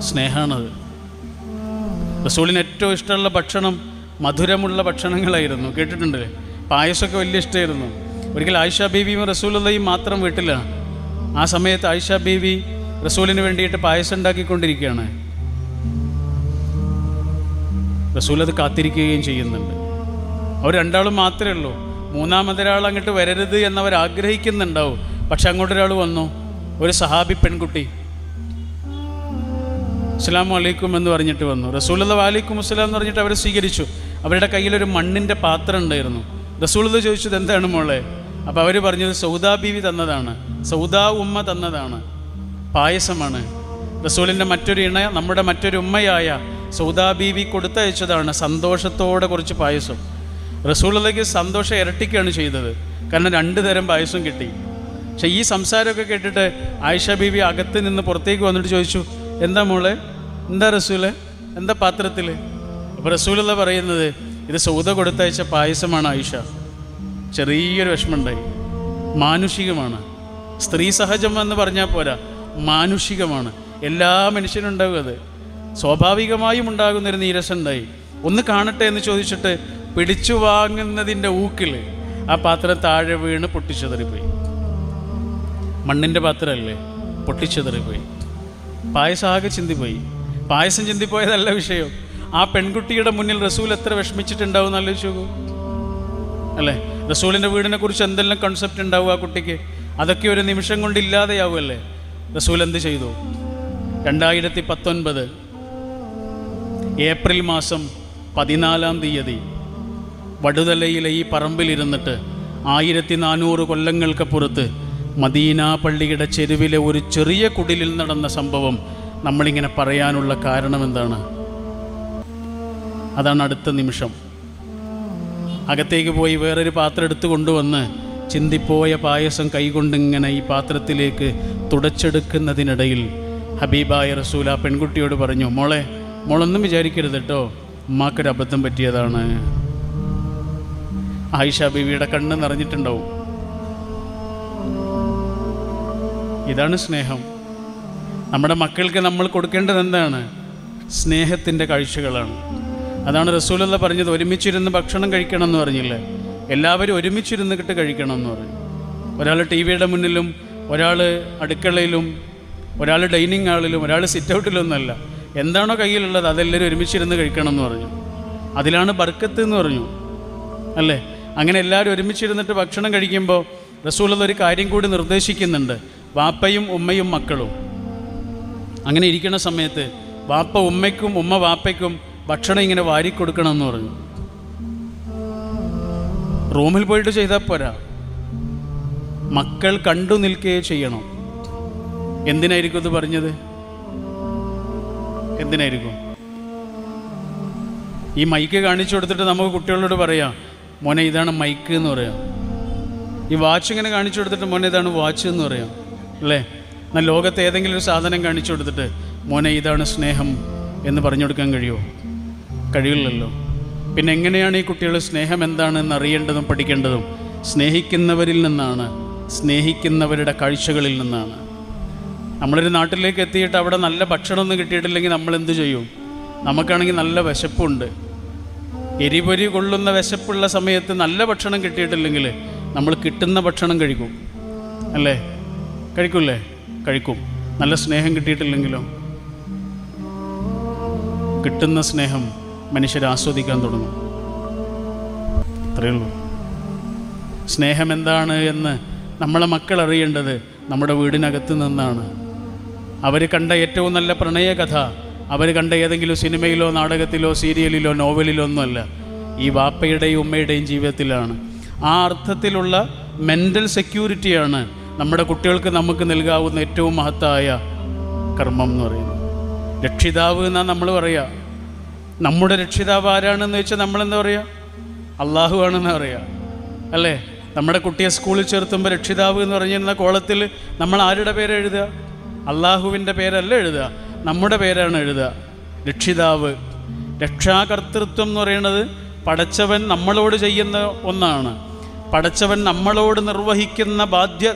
സ്നേഹമാണത്. റസൂലിന് ഏറ്റവും ഇഷ്ടമുള്ള ഭക്ഷണം മധുരമുള്ള ഭക്ഷണങ്ങളായിരുന്നു. കേട്ടിട്ടുണ്ട്, പായസമൊക്കെ വലിയ ഇഷ്ടമായിരുന്നു. ഒരിക്കൽ ആയിഷ ബീവിയും റസൂലുള്ളാഹിയും മാത്രം വീട്ടിലാണ്. ആ സമയത്ത് ആയിഷ ബീവി റസൂലിന് വേണ്ടിയിട്ട് പായസം ഉണ്ടാക്കിക്കൊണ്ടിരിക്കുകയാണ്. റസൂൽ അത് കാത്തിരിക്കുകയും ചെയ്യുന്നുണ്ട്. അവർ രണ്ടാളും മാത്രമേ ഉള്ളൂ. മൂന്നാമതൊരാൾ അങ്ങോട്ട് വരരുത് എന്നവർ ആഗ്രഹിക്കുന്നുണ്ടാവും. പക്ഷെ അങ്ങോട്ടൊരാൾ വന്നു, ഒരു സഹാബി പെൺകുട്ടി. അസ്സലാമു അലൈക്കും എന്ന് പറഞ്ഞിട്ട് വന്നു. റസൂലുള്ളാഹി വഅലൈക്കും അസ്സലാം എന്ന് പറഞ്ഞിട്ട് അവരെ സ്വീകരിച്ചു. അവരുടെ കയ്യിലൊരു മണ്ണിൻ്റെ പാത്രം ഉണ്ടായിരുന്നു. റസൂലുള്ളാഹി ചോദിച്ചത് എന്താണ് മോളെ? അപ്പോൾ അവർ പറഞ്ഞത് സൗദാ ബീവി തന്നതാണ്, സൗദാ ഉമ്മ തന്നതാണ്, പായസമാണ്. റസൂലിൻ്റെ മറ്റൊരു ഇണ, നമ്മുടെ മറ്റൊരു ഉമ്മയായ സൗദാ ബീവി കൊടുത്തയച്ചതാണ് സന്തോഷത്തോടെ കുറച്ച് പായസം. റസൂലുള്ളാഹിക്ക് സന്തോഷം ഇരട്ടിക്കുകയാണ് ചെയ്തത്. കാരണം 2 തരം പായസം കിട്ടി. പക്ഷേ ഈ സംസാരമൊക്കെ കേട്ടിട്ട് ആയിഷ ബീവി അകത്ത് നിന്ന് പുറത്തേക്ക് വന്നിട്ട് ചോദിച്ചു, എന്താ മോളെ, എന്താ റസൂലെ, എന്താ പാത്രത്തിൽ? അപ്പോൾ റസൂലുള്ളാഹി പറയുന്നത്, ഇത് സൗദ കൊടുത്തയച്ച പായസമാണ് ആയിഷ. ചെറിയൊരു വിഷമമുണ്ടായി. മാനുഷികമാണ്. സ്ത്രീ സഹജം എന്ന് പറഞ്ഞാൽ പോരാ, മാനുഷികമാണ്. എല്ലാ മനുഷ്യനും ഉണ്ടാകും അത്. സ്വാഭാവികമായും ഉണ്ടാകുന്നൊരു നീരസം ഉണ്ടായി. ഒന്ന് കാണട്ടെ എന്ന് ചോദിച്ചിട്ട് പിടിച്ചു വാങ്ങുന്നതിൻ്റെ ഊക്കിൽ ആ പാത്രം താഴെ വീണ് പൊട്ടിച്ചെതറിപ്പോയി. മണ്ണിൻ്റെ പാത്രമല്ലേ, പൊട്ടിച്ചെതറിപ്പോയി. പായസം ആകെ ചിന്തിപ്പോയി. പായസം ചിന്തിപ്പോയതല്ല വിഷയം. ആ പെൺകുട്ടിയുടെ മുന്നിൽ റസൂൽ എത്ര വിഷമിച്ചിട്ടുണ്ടാവും എന്ന് ആലോചിച്ച് നോക്കൂ അല്ലേ? റസൂലിൻ്റെ വീടിനെ കുറിച്ച് എന്തെല്ലാം കൺസെപ്റ്റ് ഉണ്ടാവും ആ കുട്ടിക്ക്. അതൊക്കെ ഒരു നിമിഷം കൊണ്ട് ഇല്ലാതെയാവുമല്ലേ? റസൂൽ എന്ത് ചെയ്തു? 2019 ഏപ്രിൽ മാസം 14-ാം തീയതി വടുതലയിലെ ഈ പറമ്പിലിരുന്നിട്ട് 1400 കൊല്ലങ്ങൾക്കപ്പുറത്ത് മദീന പള്ളിയുടെ ചെരുവിലെ ഒരു ചെറിയ കുടിലിൽ നടന്ന സംഭവം നമ്മളിങ്ങനെ പറയാനുള്ള കാരണം എന്താണ്? അതാണ് അടുത്ത നിമിഷം അകത്തേക്ക് പോയി വേറൊരു പാത്രം എടുത്തു കൊണ്ടുവന്ന് ചിന്തിപ്പോയ പായസം കൈകൊണ്ടിങ്ങനെ ഈ പാത്രത്തിലേക്ക് തുടച്ചെടുക്കുന്നതിനിടയിൽ ഹബീബായ റസൂൽ ആ പെൺകുട്ടിയോട് പറഞ്ഞു, മോളൊന്നും വിചാരിക്കരുത് കേട്ടോ, ഉമ്മാക്കൊരു അബദ്ധം പറ്റിയതാണ്. ആയിഷ ബീവിയുടെ കണ്ണ് നിറഞ്ഞിട്ടുണ്ടാവും. ഇതാണ് സ്നേഹം. നമ്മുടെ മക്കൾക്ക് നമ്മൾ കൊടുക്കേണ്ടത് എന്താണ്? സ്നേഹത്തിൻ്റെ കാഴ്ചകളാണ്. അതാണ് റസൂലുള്ളാഹി പറഞ്ഞത്, ഒരുമിച്ചിരുന്ന് ഭക്ഷണം കഴിക്കണം എന്ന് പറഞ്ഞില്ലേ? എല്ലാവരും ഒരുമിച്ചിരുന്നിട്ട് കഴിക്കണം എന്ന് പറഞ്ഞു. ഒരാൾ ടി വിയുടെ മുന്നിലും, ഒരാൾ അടുക്കളയിലും, ഒരാൾ ഡൈനിങ് ഹാളിലും, ഒരാൾ സിറ്റ് ഔട്ടിലൊന്നുമല്ല. എന്താണോ കയ്യിലുള്ളത് അതെല്ലാവരും ഒരുമിച്ചിരുന്ന് കഴിക്കണം എന്ന് പറഞ്ഞു. അതിലാണ് ബർക്കത്ത് എന്ന് പറഞ്ഞു അല്ലേ? അങ്ങനെ എല്ലാവരും ഒരുമിച്ചിരുന്നിട്ട് ഭക്ഷണം കഴിക്കുമ്പോൾ റസൂലുള്ളാഹി ഒരു കാര്യം കൂടി നിർദ്ദേശിക്കുന്നുണ്ട്. വാപ്പയും ഉമ്മയും മക്കളും അങ്ങനെ ഇരിക്കുന്ന സമയത്ത് വാപ്പ ഉമ്മയ്ക്കും ഉമ്മ വാപ്പയ്ക്കും ഭക്ഷണം ഇങ്ങനെ വാരിക്കൊടുക്കണം എന്ന് പറഞ്ഞു. റൂമിൽ പോയിട്ട് ചെയ്താൽ പോരാ, മക്കൾ കണ്ടു നിൽക്കുകയോ ചെയ്യണം. എന്തിനായിരിക്കും ഇത് പറഞ്ഞത്? എന്തിനായിരിക്കും? ഈ മൈക്ക് കാണിച്ചു കൊടുത്തിട്ട് നമുക്ക് കുട്ടികളോട് പറയാം, മോനെ ഇതാണ് മൈക്ക് എന്ന് പറയാം. ഈ വാച്ച് ഇങ്ങനെ കാണിച്ചു കൊടുത്തിട്ട് മോനെ ഇതാണ് വാച്ച് എന്ന് പറയാം അല്ലേ? എന്നാൽ ലോകത്ത് ഏതെങ്കിലും ഒരു സാധനം കാണിച്ചു കൊടുത്തിട്ട് മോനെ ഇതാണ് സ്നേഹം എന്ന് പറഞ്ഞു കൊടുക്കാൻ കഴിയുമോ? കഴിയില്ലല്ലോ. പിന്നെ എങ്ങനെയാണ് ഈ കുട്ടികൾ സ്നേഹം എന്താണെന്ന് അറിയേണ്ടതും പഠിക്കേണ്ടതും? സ്നേഹിക്കുന്നവരിൽ നിന്നാണ്, സ്നേഹിക്കുന്നവരുടെ കാഴ്ചകളിൽ നിന്നാണ്. നമ്മളൊരു നാട്ടിലേക്ക് എത്തിയിട്ട് അവിടെ നല്ല ഭക്ഷണമൊന്നും കിട്ടിയിട്ടില്ലെങ്കിൽ നമ്മൾ എന്ത് ചെയ്യും? നമുക്കാണെങ്കിൽ നല്ല വിശപ്പുണ്ട്, എരിപൊരി കൊള്ളുന്ന വിശപ്പുള്ള സമയത്ത് നല്ല ഭക്ഷണം കിട്ടിയിട്ടില്ലെങ്കിൽ നമ്മൾ കിട്ടുന്ന ഭക്ഷണം കഴിക്കും അല്ലേ? കഴിക്കൂല്ലേ? കഴിക്കും. നല്ല സ്നേഹം കിട്ടിയിട്ടില്ലെങ്കിലോ? കിട്ടുന്ന സ്നേഹം മനുഷ്യർ ആസ്വദിക്കാൻ തുടങ്ങും. അത്രയേ ഉള്ളൂ. സ്നേഹം എന്താണ് എന്ന് നമ്മളെ മക്കൾ അറിയേണ്ടത് നമ്മുടെ വീടിനകത്ത് നിന്നാണ്. അവർ കണ്ട ഏറ്റവും നല്ല പ്രണയകഥ അവർ കണ്ട ഏതെങ്കിലും സിനിമയിലോ നാടകത്തിലോ സീരിയലിലോ നോവലിലോ ഒന്നുമല്ല, ഈ വാപ്പയുടെയും ഉമ്മയുടെയും ജീവിതത്തിലാണ്. ആ അർത്ഥത്തിലുള്ള മെൻ്റൽ സെക്യൂരിറ്റിയാണ് നമ്മുടെ കുട്ടികൾക്ക് നമുക്ക് നൽകാവുന്ന ഏറ്റവും മഹത്തായ കർമ്മം എന്ന് പറയുന്നത്. രക്ഷിതാവ് എന്നാണ് നമ്മൾ പറയുക. നമ്മുടെ രക്ഷിതാവ് ആരാണെന്ന് വെച്ചാൽ നമ്മളെന്താ പറയുക? അള്ളാഹു ആണെന്ന് പറയുക അല്ലേ? നമ്മുടെ കുട്ടിയെ സ്കൂളിൽ ചേർത്തുമ്പോൾ രക്ഷിതാവ് എന്ന് പറഞ്ഞിരുന്ന കോളത്തിൽ നമ്മൾ ആരുടെ പേര് എഴുതുക? അള്ളാഹുവിൻ്റെ പേരല്ല എഴുതുക, നമ്മുടെ പേരാണ് എഴുതുക. രക്ഷിതാവ്, രക്ഷാകർത്തൃത്വം എന്ന് പറയുന്നത് പടച്ചവൻ നമ്മളോട് ചെയ്യുന്ന ഒന്നാണ്. പടച്ചവൻ നമ്മളോട് നിർവഹിക്കുന്ന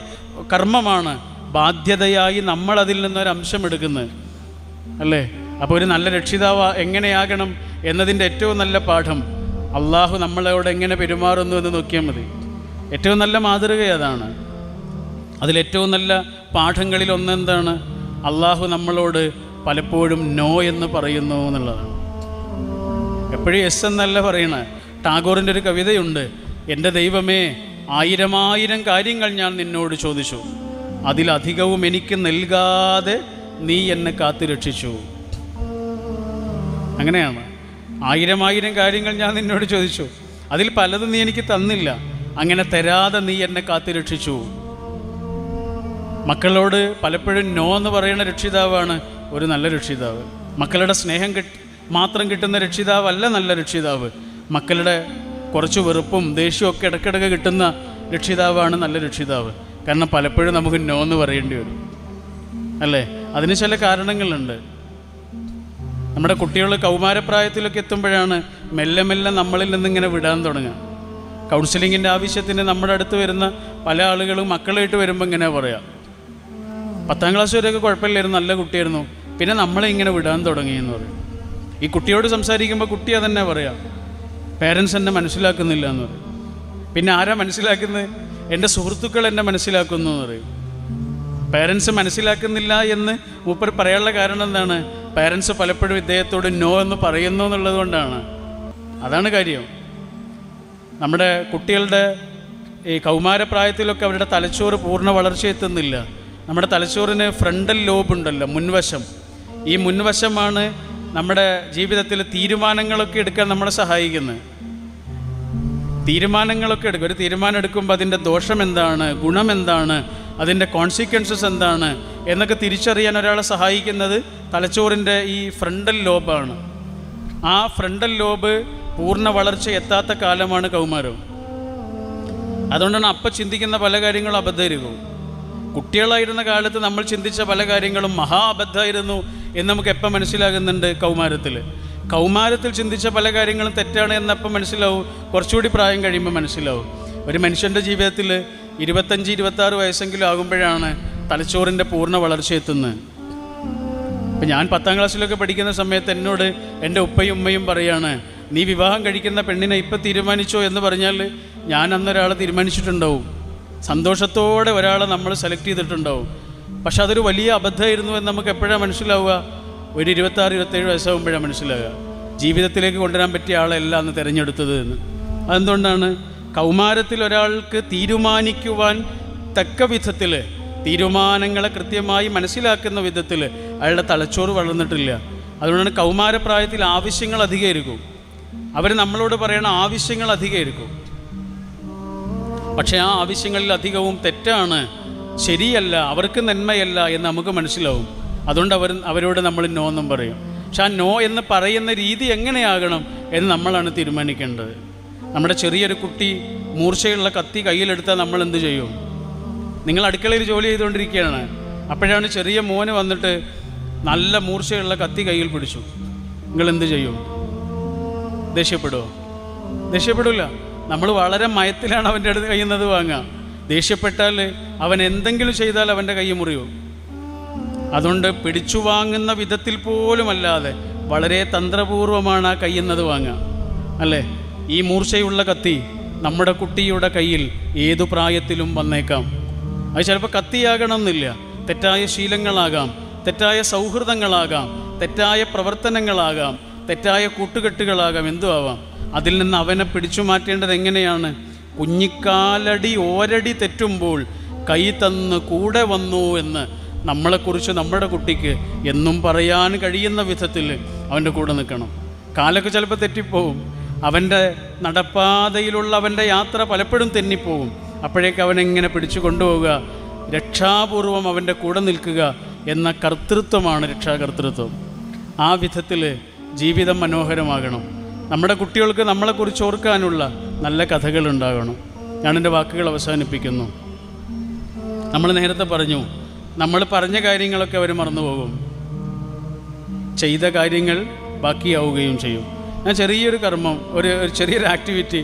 കർമ്മമാണ്. ബാധ്യതയായി നമ്മളതിൽ നിന്നൊരംശം എടുക്കുന്നത്. അല്ലേ? അപ്പോൾ ഒരു നല്ല രക്ഷിതാവ് എങ്ങനെയാകണം എന്നതിൻ്റെ ഏറ്റവും നല്ല പാഠം അള്ളാഹു നമ്മളോട് എങ്ങനെ പെരുമാറുന്നു എന്ന് നോക്കിയാൽ മതി. ഏറ്റവും നല്ല മാതൃക അതാണ്. അതിലേറ്റവും നല്ല പാഠങ്ങളിൽ ഒന്നെന്താണ്? അള്ളാഹു നമ്മളോട് പലപ്പോഴും നോ എന്ന് പറയുന്നു എന്നുള്ളതാണ്. എപ്പോഴും എസ് എന്നല്ല പറയണേ. ടാഗോറിൻ്റെ ഒരു കവിതയുണ്ട്, എൻ്റെ ദൈവമേ, 1000 കാര്യങ്ങൾ ഞാൻ നിന്നോട് ചോദിച്ചു, അതിലധികവും എനിക്ക് നൽകാതെ നീ എന്നെ കാത്തു രക്ഷിച്ചു. അങ്ങനെയാണ്. 1000 കാര്യങ്ങൾ ഞാൻ നിന്നോട് ചോദിച്ചു, അതിൽ പലതും നീ എനിക്ക് തന്നില്ല, അങ്ങനെ തരാതെ നീ എന്നെ കാത്തു രക്ഷിച്ചു. മക്കളോട് പലപ്പോഴും നോ എന്ന് പറയുന്ന രക്ഷിതാവാണ് ഒരു നല്ല രക്ഷിതാവ്. മക്കളുടെ സ്നേഹം മാത്രം കിട്ടുന്ന രക്ഷിതാവല്ല നല്ല രക്ഷിതാവ്. മക്കളുടെ കുറച്ച് വെറുപ്പും ദേഷ്യമൊക്കെ ഇടയ്ക്കിടയ്ക്ക് കിട്ടുന്ന രക്ഷിതാവാണ് നല്ല രക്ഷിതാവ്. കാരണം പലപ്പോഴും നമുക്ക് നോ എന്ന് പറയേണ്ടി വരും, അല്ലേ? അതിന് ചില കാരണങ്ങളുണ്ട്. നമ്മുടെ കുട്ടികൾ കൗമാരപ്രായത്തിലൊക്കെ എത്തുമ്പോഴാണ് മെല്ലെ മെല്ലെ നമ്മളിൽ നിന്നിങ്ങനെ വിടാൻ തുടങ്ങുക. കൗൺസിലിങ്ങിൻ്റെ ആവശ്യത്തിന് നമ്മുടെ അടുത്ത് വരുന്ന പല ആളുകളും മക്കളായിട്ട് വരുമ്പോൾ ഇങ്ങനെ പറയാം, 10ാം ക്ലാസ് വരെയൊക്കെ കുഴപ്പമില്ലായിരുന്നു, നല്ല കുട്ടിയായിരുന്നു, പിന്നെ നമ്മളെ ഇങ്ങനെ വിടാൻ തുടങ്ങിയെന്ന് പറയും. ഈ കുട്ടിയോട് സംസാരിക്കുമ്പോൾ കുട്ടി അതന്നെ പറയാം, പേരൻസ് എന്നെ മനസ്സിലാക്കുന്നില്ല എന്ന് പറയും. പിന്നെ ആരാ മനസ്സിലാക്കുന്നത്? എൻ്റെ സുഹൃത്തുക്കൾ എന്നെ മനസ്സിലാക്കുന്നു എന്ന് പറയും. പേരൻസ് മനസ്സിലാക്കുന്നില്ല എന്ന് മൂപ്പർ പറയാനുള്ള കാരണം എന്താണ്? പേരൻസ് പലപ്പോഴും ഇദ്ദേഹത്തോട് നോ എന്ന് പറയുന്നു എന്നുള്ളത് കൊണ്ടാണ്. അതാണ് കാര്യം. നമ്മുടെ കുട്ടികളുടെ ഈ കൗമാരപ്രായത്തിലൊക്കെ അവരുടെ തലച്ചോറ് പൂർണ്ണ വളർച്ചയെത്തുന്നില്ല. നമ്മുടെ തലച്ചോറിന് ഫ്രണ്ടൽ ലോബ് ഉണ്ടല്ലോ, മുൻവശം. ഈ മുൻവശമാണ് നമ്മുടെ ജീവിതത്തിൽ തീരുമാനങ്ങളൊക്കെ എടുക്കാൻ നമ്മളെ സഹായിക്കുന്നത്. തീരുമാനങ്ങളൊക്കെ എടുക്കും. ഒരു തീരുമാനം എടുക്കുമ്പോൾ അതിൻ്റെ ദോഷം എന്താണ്, ഗുണം എന്താണ്, അതിൻ്റെ കോൺസിക്വൻസസ് എന്താണ് എന്നൊക്കെ തിരിച്ചറിയാൻ ഒരാളെ സഹായിക്കുന്നത് തലച്ചോറിൻ്റെ ഈ ഫ്രണ്ടൽ ലോബാണ്. ആ ഫ്രണ്ടൽ ലോബ് പൂർണ്ണ വളർച്ച എത്താത്ത കാലമാണ് കൗമാരം. അതുകൊണ്ടാണ് അപ്പം ചിന്തിക്കുന്ന പല കാര്യങ്ങളും അബദ്ധമായിരിക്കും. കുട്ടികളായിരുന്ന കാലത്ത് നമ്മൾ ചിന്തിച്ച പല കാര്യങ്ങളും മഹാ അബദ്ധമായിരുന്നു എന്ന് നമുക്ക് എപ്പം മനസ്സിലാകുന്നുണ്ട്? കൗമാരത്തിൽ ചിന്തിച്ച പല കാര്യങ്ങളും തെറ്റാണ് എന്നപ്പം മനസ്സിലാവും. കുറച്ചുകൂടി പ്രായം കഴിയുമ്പോൾ മനസ്സിലാവും. ഒരു മനുഷ്യൻ്റെ ജീവിതത്തിൽ 25-26 വയസ്സെങ്കിലും ആകുമ്പോഴാണ് തലച്ചോറിൻ്റെ പൂർണ്ണ വളർച്ച എത്തുന്നത്. ഇപ്പം ഞാൻ 10ാം ക്ലാസ്സിലൊക്കെ പഠിക്കുന്ന സമയത്ത് എന്നോട് എൻ്റെ ഉപ്പയും ഉമ്മയും പറയാണ്, നീ വിവാഹം കഴിക്കുന്ന പെണ്ണിനെ ഇപ്പം തീരുമാനിച്ചോ എന്ന് പറഞ്ഞാൽ ഞാൻ അന്നൊരാളെ തീരുമാനിച്ചിട്ടുണ്ടാവും. സന്തോഷത്തോടെ ഒരാളെ നമ്മൾ സെലക്ട് ചെയ്തിട്ടുണ്ടാവും. പക്ഷെ അതൊരു വലിയ അബദ്ധമായിരുന്നു എന്ന് നമുക്ക് എപ്പോഴാണ് മനസ്സിലാവുക? ഒരു 26-27 വയസ്സാകുമ്പോഴാണ് മനസ്സിലാവുക. ജീവിതത്തിലേക്ക് കൊണ്ടുവരാൻ പറ്റിയ ആളെല്ലാം അന്ന് തിരഞ്ഞെടുത്തത് എന്ന്. അതെന്തുകൊണ്ടാണ്? കൗമാരത്തിൽ ഒരാൾക്ക് തീരുമാനിക്കുവാൻ തക്ക വിധത്തിൽ, തീരുമാനങ്ങളെ കൃത്യമായി മനസ്സിലാക്കുന്ന വിധത്തിൽ അയാളുടെ തലച്ചോറ് വളർന്നിട്ടില്ല. അതുകൊണ്ടാണ് കൗമാരപ്രായത്തിൽ ആവശ്യങ്ങൾ അധികമായിരിക്കും. അവർ നമ്മളോട് പറയണ ആവശ്യങ്ങൾ അധികമായിരിക്കും. പക്ഷേ ആ ആവശ്യങ്ങളിൽ അധികവും തെറ്റാണ്, ശരിയല്ല, അവർക്ക് നന്മയല്ല എന്ന് നമുക്ക് മനസ്സിലാവും. അതുകൊണ്ട് അവരോട് നമ്മൾ നോ എന്നും പറയും. പക്ഷെ ആ നോ എന്ന് പറയുന്ന രീതി എങ്ങനെയാകണം എന്ന് നമ്മളാണ് തീരുമാനിക്കേണ്ടത്. നമ്മുടെ ചെറിയൊരു കുട്ടി മൂർച്ചയുള്ള കത്തി കയ്യിലെടുത്താൽ നമ്മൾ എന്ത് ചെയ്യും? നിങ്ങൾ അടുക്കളയിൽ ജോലി ചെയ്തുകൊണ്ടിരിക്കുകയാണ്, അപ്പോഴാണ് ചെറിയ മോന് വന്നിട്ട് നല്ല മൂർച്ചയുള്ള കത്തി കയ്യിൽ പിടിച്ചു, നിങ്ങൾ എന്ത് ചെയ്യും? ദേഷ്യപ്പെടുമോ? ദേഷ്യപ്പെടില്ല. നമ്മൾ വളരെ മയത്തിലാണ് അവൻ്റെ അടുത്ത് കയ്യുന്നത് വാങ്ങുക. ദേഷ്യപ്പെട്ടാൽ അവൻ എന്തെങ്കിലും ചെയ്താൽ അവൻ്റെ കൈ മുറിയും. അതുകൊണ്ട് പിടിച്ചു വാങ്ങുന്ന വിധത്തിൽ പോലുമല്ലാതെ വളരെ തന്ത്രപൂർവമാണ് ആ കയ്യുന്നത് വാങ്ങുക, അല്ലേ? ഈ മൂർച്ചയുള്ള കത്തി നമ്മുടെ കുട്ടിയുടെ കയ്യിൽ ഏതു പ്രായത്തിലും വന്നേക്കാം. അത് ചിലപ്പോൾ കത്തിയാകണമെന്നില്ല, തെറ്റായ ശീലങ്ങളാകാം, തെറ്റായ സൗഹൃദങ്ങളാകാം, തെറ്റായ പ്രവർത്തനങ്ങളാകാം, തെറ്റായ കൂട്ടുകെട്ടുകളാകാം, എന്തും ആവാം. അതിൽ നിന്ന് അവനെ പിടിച്ചു മാറ്റേണ്ടത് എങ്ങനെയാണ്? കുഞ്ഞിക്കാലടി ഓരടി തെറ്റുമ്പോൾ കൈ തന്ന് കൂടെ വന്നു എന്ന് നമ്മളെക്കുറിച്ച് നമ്മുടെ കുട്ടിക്ക് എന്നും പറയാൻ കഴിയുന്ന വിധത്തിൽ അവൻ്റെ കൂടെ നിൽക്കണം. കാലൊക്കെ ചിലപ്പോൾ തെറ്റിപ്പോവും. അവൻ്റെ നടപ്പാതയിലുള്ള അവൻ്റെ യാത്ര പലപ്പോഴും തെന്നിപ്പോവും. അപ്പോഴേക്ക് അവനെങ്ങനെ പിടിച്ചു കൊണ്ടുപോവുക? രക്ഷാപൂർവം അവൻ്റെ കൂടെ നിൽക്കുക എന്ന കർത്തൃത്വമാണ് രക്ഷാകർത്തൃത്വം. ആ വിധത്തിൽ ജീവിതം മനോഹരമാകണം. നമ്മുടെ കുട്ടികൾക്ക് നമ്മളെക്കുറിച്ച് ഓർക്കാനുള്ള നല്ല കഥകളുണ്ടാകണം. ഞാനെൻ്റെ വാക്കുകൾ അവസാനിപ്പിക്കുന്നു. നമ്മൾ നേരത്തെ പറഞ്ഞു, നമ്മൾ പറഞ്ഞ കാര്യങ്ങളൊക്കെ അവർ മറന്നുപോകും, ചെയ്ത കാര്യങ്ങൾ ബാക്കിയാവുകയും ചെയ്യും. ഞാൻ ചെറിയൊരു കർമ്മം, ഒരു ചെറിയൊരു ആക്ടിവിറ്റി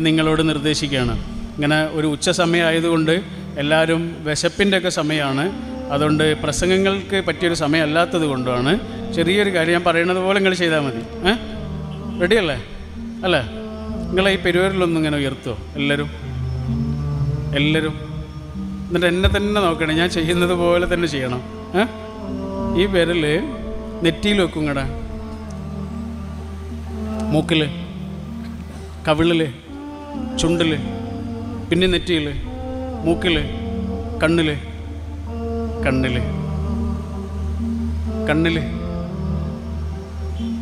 നിങ്ങളോട് നിർദ്ദേശിക്കുകയാണ്. ഇങ്ങനെ ഒരു ഉച്ച സമയമായതുകൊണ്ട് എല്ലാവരും വിശപ്പിൻ്റെ ഒക്കെ സമയമാണ്. അതുകൊണ്ട് പ്രസംഗങ്ങൾക്ക് പറ്റിയൊരു സമയമല്ലാത്തത് കൊണ്ടാണ് ചെറിയൊരു കാര്യം ഞാൻ പറയുന്നത് പോലെ നിങ്ങൾ ചെയ്താൽ മതി. റെഡിയല്ലേ? അല്ലേ? നിങ്ങളെ ഈ പെരുവരിലൊന്നും ഇങ്ങനെ ഉയർത്തുമോ എല്ലാവരും? എന്നിട്ട് എന്നെ തന്നെ നോക്കണം, ഞാൻ ചെയ്യുന്നത് പോലെ തന്നെ ചെയ്യണം. ഈ വിരൽ നെറ്റിയിൽ വെക്കും, ഇങ്ങടെ മൂക്കിൽ, കവിളിൽ, ചുണ്ടിൽ, പിന്നെ നെറ്റിയിൽ, മൂക്കിൽ, കണ്ണിൽ.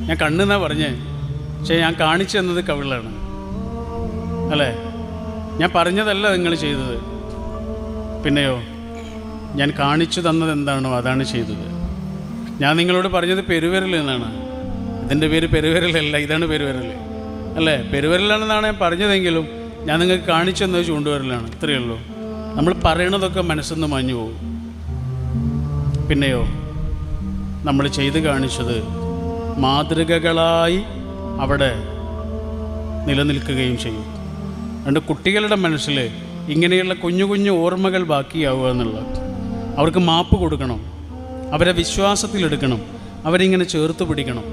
ഞാൻ കണ്ണെന്നാ പറഞ്ഞേ, പക്ഷേ ഞാൻ കാണിച്ചു തന്നത് കവിളാണ്, അല്ലേ? ഞാൻ പറഞ്ഞതല്ല നിങ്ങൾ ചെയ്തത്. പിന്നെയോ, ഞാൻ കാണിച്ചു തന്നത് എന്താണോ അതാണ് ചെയ്തത്. ഞാൻ നിങ്ങളോട് പറഞ്ഞത് പെരുവിരൽ എന്നാണ്. ഇതിൻ്റെ പേര് പെരുവിരലല്ല, ഇതാണ് പെരുവിരൽ, അല്ലേ? പെരുവിരലാണെന്നാണ് ഞാൻ പറഞ്ഞതെങ്കിലും ഞാൻ നിങ്ങൾക്ക് കാണിച്ചു തന്നത് ചൂണ്ടുവിരലാണ്. ഇത്രയേ ഉള്ളൂ. നമ്മൾ പറയണതൊക്കെ മനസ്സിൽ നിന്ന് മാഞ്ഞു പോകും. പിന്നെയോ, നമ്മൾ ചെയ്ത് കാണിച്ചത് മാതൃകകളായി അവിടെ നിലനിൽക്കുകയും ചെയ്യും. അതുകൊണ്ട് കുട്ടികളുടെ മനസ്സിൽ ഇങ്ങനെയുള്ള കുഞ്ഞു കുഞ്ഞു ഓർമ്മകൾ ബാക്കിയാവുക എന്നുള്ളത്, അവർക്ക് മാപ്പ് കൊടുക്കണം, അവരെ വിശ്വാസത്തിലെടുക്കണം, അവരിങ്ങനെ ചേർത്ത് പിടിക്കണം.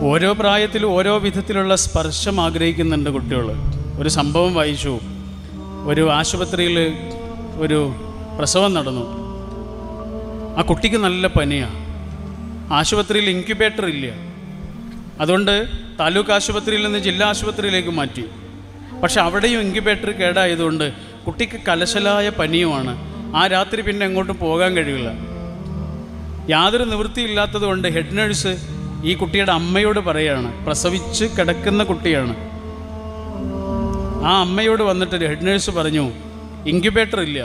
ഓരോ പ്രായത്തിലും ഓരോ വിധത്തിലുള്ള സ്പർശം ആഗ്രഹിക്കുന്നുണ്ട് കുട്ടികൾ. ഒരു സംഭവം വായിച്ചു. ഒരു ആശുപത്രിയിൽ ഒരു പ്രസവം നടന്നു. ആ കുട്ടിക്ക് നല്ല പനിയാണ്. ആശുപത്രിയിൽ ഇൻക്യുബേറ്റർ ഇല്ല. അതുകൊണ്ട് താലൂക്ക് ആശുപത്രിയിൽ നിന്ന് ജില്ലാ ആശുപത്രിയിലേക്ക് മാറ്റി. പക്ഷെ അവിടെയും ഇൻക്യുബേറ്റർ കേടായതുകൊണ്ട് കുട്ടിക്ക് കലശലായ പനിയുമാണ്. ആ രാത്രി പിന്നെ എങ്ങോട്ടും പോകാൻ കഴിയില്ല. യാതൊരു നിവൃത്തിയില്ലാത്തത് കൊണ്ട് ഹെഡ് നഴ്സ് ഈ കുട്ടിയുടെ അമ്മയോട് പറയുകയാണ്, പ്രസവിച്ച് കിടക്കുന്ന കുട്ടിയാണ്. ആ അമ്മയോട് വന്നിട്ട് ഹെഡ് നഴ്സ് പറഞ്ഞു, ഇൻക്യുബേറ്റർ ഇല്ല,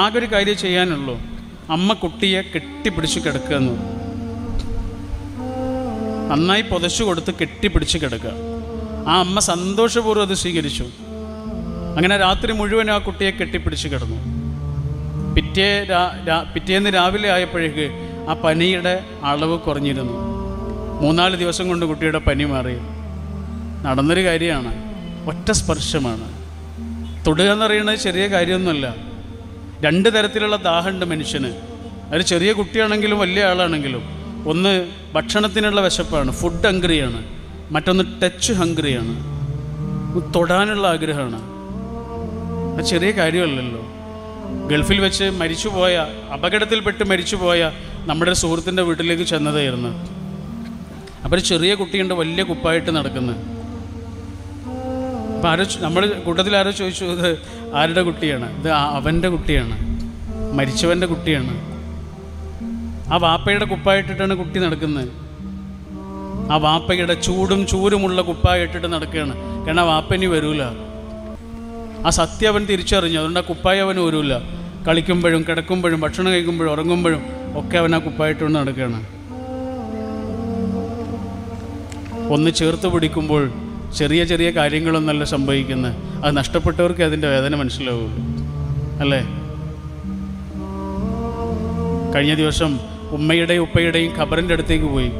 ആകെ ഒരു കാര്യം ചെയ്യാനുള്ളൂ, അമ്മ കുട്ടിയെ കെട്ടിപ്പിടിച്ച് കിടക്കുകയെന്ന്. നന്നായി പുതച്ചു കൊടുത്ത് കെട്ടിപ്പിടിച്ച് കിടക്കുക. ആ അമ്മ സന്തോഷപൂർവ്വം അത് സ്വീകരിച്ചു. അങ്ങനെ രാത്രി മുഴുവൻ ആ കുട്ടിയെ കെട്ടിപ്പിടിച്ച് കിടന്നു. പിറ്റേന്ന് രാവിലെ ആയപ്പോഴേക്ക് ആ പനിയുടെ അളവ് കുറഞ്ഞിരുന്നു. 3-4 ദിവസം കൊണ്ട് കുട്ടിയുടെ പനി മാറി. നടന്നൊരു കാര്യമാണ്. ഒറ്റ സ്പർശമാണ്. തൊടുക എന്ന് പറയുന്നത് ചെറിയ കാര്യമൊന്നുമല്ല. 2 തരത്തിലുള്ള ദാഹമുണ്ട് മനുഷ്യന്. അത് ചെറിയ കുട്ടിയാണെങ്കിലും വലിയ ആളാണെങ്കിലും. ഒന്ന് ഭക്ഷണത്തിനുള്ള വിശപ്പാണ്, ഫുഡ് ഹംഗ്രിയാണ്. മറ്റൊന്ന് ടച്ച് ഹംഗ്രിയാണ്, തൊടാനുള്ള ആഗ്രഹമാണ്. അത് ചെറിയ കാര്യമല്ലല്ലോ. ഗൾഫിൽ വെച്ച് മരിച്ചുപോയ, അപകടത്തിൽപ്പെട്ട് മരിച്ചുപോയ നമ്മുടെ സുഹൃത്തിൻ്റെ വീട്ടിലേക്ക് ചെന്നതായിരുന്നു. അപ്പോൾ ഒരു ചെറിയ കുട്ടിയുണ്ട്, വലിയ കുപ്പായിട്ട് നടക്കുന്നത്. അപ്പോൾ നമ്മുടെ കൂട്ടത്തിൽ ആരോ ചോദിച്ചു, ഇത് ആരുടെ കുട്ടിയാണ്? ഇത് അവൻ്റെ കുട്ടിയാണ്, മരിച്ചവൻ്റെ കുട്ടിയാണ്. ആ വാപ്പയുടെ കുപ്പായിട്ടിട്ടാണ് കുട്ടി നടക്കുന്നത്. ആ വാപ്പയുടെ ചൂരുമുള്ള കുപ്പായിട്ടിട്ട് നടക്കുകയാണ്. കാരണം വാപ്പനി വരൂല. ആ സത്യം അവൻ തിരിച്ചറിഞ്ഞു. അതുകൊണ്ട് ആ കുപ്പായ അവന് വരൂല. കളിക്കുമ്പോഴും കിടക്കുമ്പോഴും ഭക്ഷണം കഴിക്കുമ്പോഴും ഉറങ്ങുമ്പോഴും ഒക്കെ അവൻ ആ കുപ്പായിട്ടുണ്ട് നടക്കുകയാണ്. ഒന്ന് ചേർത്ത് പിടിക്കുമ്പോൾ ചെറിയ ചെറിയ കാര്യങ്ങളൊന്നല്ല സംഭവിക്കുന്നത്. അത് നഷ്ടപ്പെട്ടവർക്ക് അതിൻ്റെ വേദന മനസ്സിലാവുള്ളൂ, അല്ലേ? കഴിഞ്ഞ ദിവസം ഉമ്മയുടെയും ഉപ്പയുടെയും ഖബറിൻ്റെ അടുത്തേക്ക് പോയി.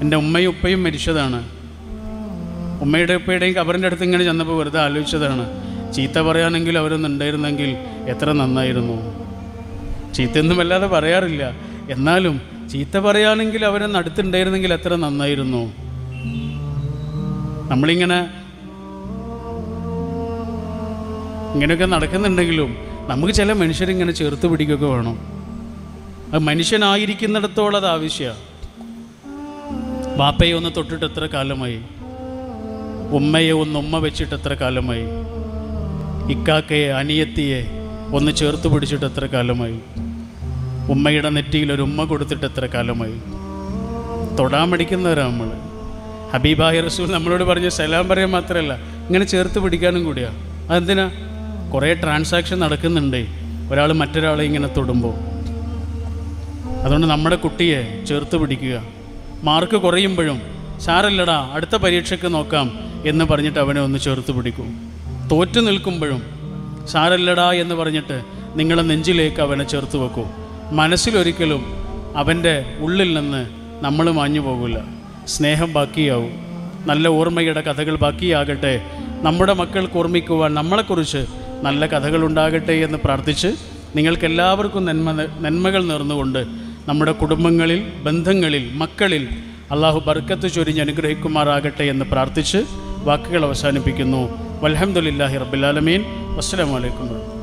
എൻ്റെ ഉമ്മയും ഉപ്പയും മരിച്ചതാണ്. ഉമ്മയുടെ ഉപ്പയുടെയും ഖബറിൻ്റെ അടുത്ത് ഇങ്ങനെ ചെന്നപ്പോൾ വെറുതെ ആലോചിച്ചതാണ്, ചീത്ത പറയാനെങ്കിൽ അവരൊന്നുണ്ടായിരുന്നെങ്കിൽ എത്ര നന്നായിരുന്നു. ചീത്തയൊന്നും വല്ലാതെ പറയാറില്ല, എന്നാലും ചീത്ത പറയാനെങ്കിൽ അവരൊന്ന് അടുത്തുണ്ടായിരുന്നെങ്കിൽ എത്ര നന്നായിരുന്നു. ഇങ്ങനെയൊക്കെ നടക്കുന്നുണ്ടെങ്കിലും നമുക്ക് ചില മനുഷ്യരിങ്ങനെ ചേർത്ത് പിടിക്കുകയൊക്കെ വേണം. അത് മനുഷ്യനായിരിക്കുന്നിടത്തോളം അത് ആവശ്യമാണ്. വാപ്പയെ ഒന്ന് തൊട്ടിട്ട് എത്ര കാലമായി, ഉമ്മയെ ഒന്ന് ഉമ്മ വെച്ചിട്ട് എത്ര കാലമായി, ഇക്കാക്കയെ അനിയത്തിയെ ഒന്ന് ചേർത്ത് പിടിച്ചിട്ട് എത്ര കാലമായി, ഉമ്മയുടെ നെറ്റിയിൽ ഒരു ഉമ്മ കൊടുത്തിട്ട് എത്ര കാലമായി. തൊടാൻ മടിക്കുന്നവരാണ് നമ്മൾ. ഹബീബായ റസൂൽ നമ്മളോട് പറഞ്ഞ സലാം പറയാൻ മാത്രമല്ല, ഇങ്ങനെ ചേർത്ത് പിടിക്കാനും കൂടിയാണ്. അതെന്തിനാ? കുറേ ട്രാൻസാക്ഷൻ നടക്കുന്നുണ്ട് ഒരാൾ മറ്റൊരാളെ ഇങ്ങനെ തൊടുമ്പോൾ. അതുകൊണ്ട് നമ്മുടെ കുട്ടിയെ ചേർത്ത് പിടിക്കുക. മാർക്ക് കുറയുമ്പോഴും സാരല്ലടാ അടുത്ത പരീക്ഷയ്ക്ക് നോക്കാം എന്ന് പറഞ്ഞിട്ട് അവനെ ഒന്ന് ചേർത്ത് പിടിക്കും. തോറ്റു നിൽക്കുമ്പോഴും സാരല്ലടാ എന്ന് പറഞ്ഞിട്ട് നിങ്ങളെ നെഞ്ചിലേക്ക് അവനെ ചേർത്ത് വെക്കൂ. മനസ്സിലൊരിക്കലും അവൻ്റെ ഉള്ളിൽ നിന്ന് നമ്മൾ മാഞ്ഞു പോകില്ല. സ്നേഹം ബാക്കിയാവും. നല്ല ഓർമ്മയുടെ കഥകൾ ബാക്കിയാകട്ടെ. നമ്മുടെ മക്കൾക്ക് ഓർമ്മിക്കുവാൻ നമ്മളെക്കുറിച്ച് നല്ല കഥകളുണ്ടാകട്ടെ എന്ന് പ്രാർത്ഥിച്ച് നിങ്ങൾക്കെല്ലാവർക്കും നന്മകൾ നേർന്നുകൊണ്ട് നമ്മുടെ കുടുംബങ്ങളിൽ, ബന്ധങ്ങളിൽ, മക്കളിൽ അള്ളാഹു ബർക്കത്ത് ചൊരിഞ്ഞ് അനുഗ്രഹിക്കുമാറാകട്ടെ എന്ന് പ്രാർത്ഥിച്ച് വാക്കുകൾ അവസാനിപ്പിക്കുന്നു. വൽഹംദുലില്ലാഹി റബ്ബിൽ ആലമീൻ. അസ്സലാമു അലൈക്കും.